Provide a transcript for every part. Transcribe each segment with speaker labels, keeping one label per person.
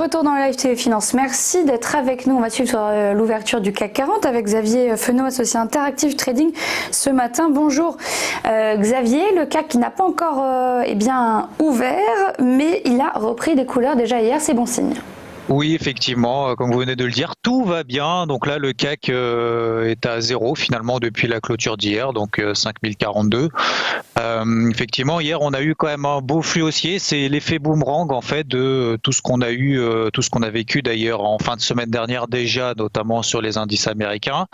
Speaker 1: retour dans le live TV Finance. Merci d'être avec nous. On va suivre sur l'ouverture du CAC 40 avec Xavier Fenot, associé Interactive Trading ce matin. Bonjour Xavier, le CAC qui n'a pas encore ouvert, mais il a repris des couleurs déjà hier, c'est bon signe.
Speaker 2: Oui, effectivement, comme vous venez de le dire, tout va bien. Donc là, le CAC est à zéro finalement depuis la clôture d'hier, donc 5042. Effectivement, hier, on a eu quand même un beau flux haussier. C'est l'effet boomerang en fait de tout ce qu'on a eu, tout ce qu'on a vécu d'ailleurs en fin de semaine dernière déjà, notamment sur les indices américains.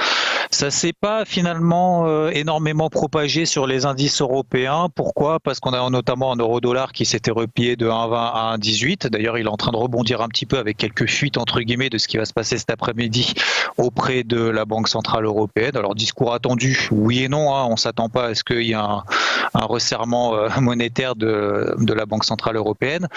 Speaker 2: Ça s'est pas finalement énormément propagé sur les indices européens. Pourquoi? Parce qu'on a notamment un euro-dollar qui s'était replié de 1,20 à 1,18. D'ailleurs, il est en train de rebondir un petit peu avec quelques fuites entre guillemets de ce qui va se passer cet après-midi auprès de la Banque Centrale Européenne. Alors, discours attendu, oui et non. On ne s'attend pas à ce qu'il y ait un resserrement monétaire de la Banque Centrale Européenne.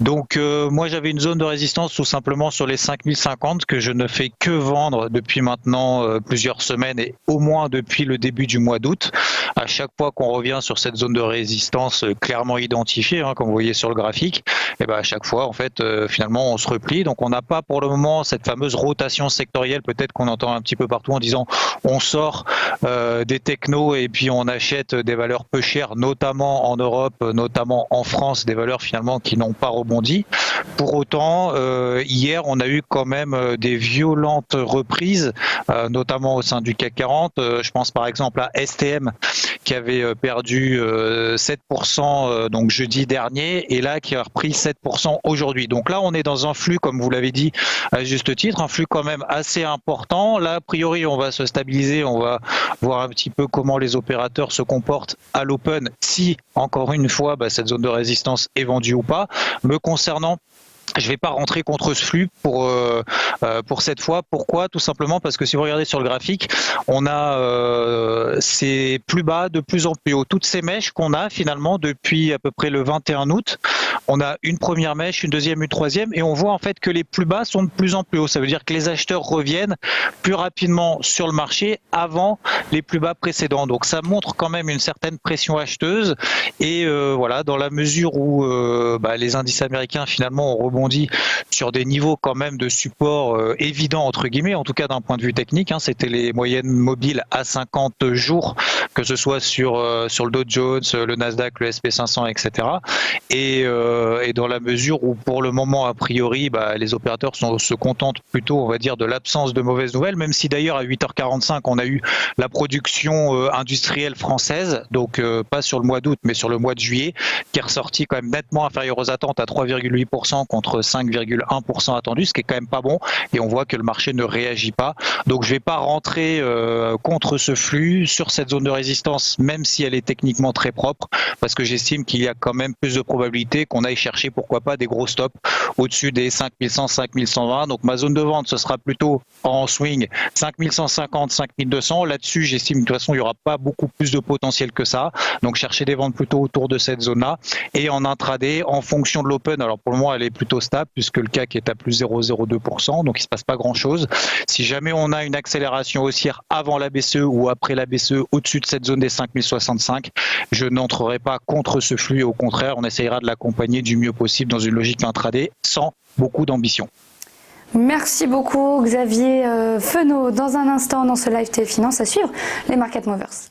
Speaker 2: Donc, moi, j'avais une zone de résistance tout simplement sur les 5050 que je ne fais que vendre depuis maintenant plusieurs semaines et au moins depuis le début du mois d'août. À chaque fois qu'on revient sur cette zone de résistance clairement identifiée, comme vous voyez sur le graphique, et ben à chaque fois, en fait, finalement, on se replie. Donc, on n'a pas pour le moment cette fameuse rotation sectorielle, peut-être qu'on entend un petit peu partout en disant on sort des technos et puis on achète des valeurs peu chères, notamment en Europe, notamment en France, des valeurs finalement qui n'ont pas rebondi. Pour autant, hier, on a eu quand même des violentes reprises, notamment au sein du CAC 40. Je pense par exemple à STM qui avait perdu 7% donc jeudi dernier et là qui a repris 7% aujourd'hui. Donc là, on est dans un flux, comme vous l'avez dit à juste titre, un flux quand même assez important. Là, a priori, on va se stabiliser, on va voir un petit peu comment les opérateurs se comportent à l'open, si, encore une fois, cette zone de résistance est vendue ou pas. Me concernant, je ne vais pas rentrer contre ce flux pour cette fois. Pourquoi? Tout simplement parce que si vous regardez sur le graphique, on a ces plus bas de plus en plus haut. Toutes ces mèches qu'on a finalement depuis à peu près le 21 août, on a une première mèche, une deuxième, une troisième, et on voit en fait que les plus bas sont de plus en plus hauts. Ça veut dire que les acheteurs reviennent plus rapidement sur le marché avant les plus bas précédents. Donc ça montre quand même une certaine pression acheteuse. Et voilà, dans la mesure où les indices américains finalement ont rebondi sur des niveaux quand même de support évidents entre guillemets, en tout cas d'un point de vue technique. C'était les moyennes mobiles à 50 jours, que ce soit sur le Dow Jones, le Nasdaq, le SP500, etc. Et dans la mesure où pour le moment a priori les opérateurs se contentent plutôt, on va dire, de l'absence de mauvaises nouvelles, même si d'ailleurs à 8h45 on a eu la production industrielle française, donc pas sur le mois d'août mais sur le mois de juillet, qui est ressorti quand même nettement inférieur aux attentes à 3,8% contre 5,1% attendu, ce qui est quand même pas bon, et on voit que le marché ne réagit pas. Donc je vais pas rentrer contre ce flux sur cette zone de résistance, même si elle est techniquement très propre, parce que j'estime qu'il y a quand même plus de probabilité qu'on aille chercher, pourquoi pas, des gros stops au-dessus des 5100, 5120. Donc ma zone de vente, ce sera plutôt en swing 5150, 5200. Là-dessus, j'estime de toute façon, il n'y aura pas beaucoup plus de potentiel que ça. Donc chercher des ventes plutôt autour de cette zone-là. Et en intraday, en fonction de l'open, alors pour le moment, elle est plutôt stable puisque le CAC est à plus 0,02%, donc il ne se passe pas grand-chose. Si jamais on a une accélération haussière avant la BCE ou après la BCE au-dessus de cette zone des 5065, je n'entrerai pas contre ce flux et au contraire, on essayera de l'accompagner du mieux possible dans une logique intraday sans beaucoup d'ambition.
Speaker 1: Merci beaucoup Xavier Fenot. Dans un instant, dans ce live TV Finance, à suivre les Market Movers.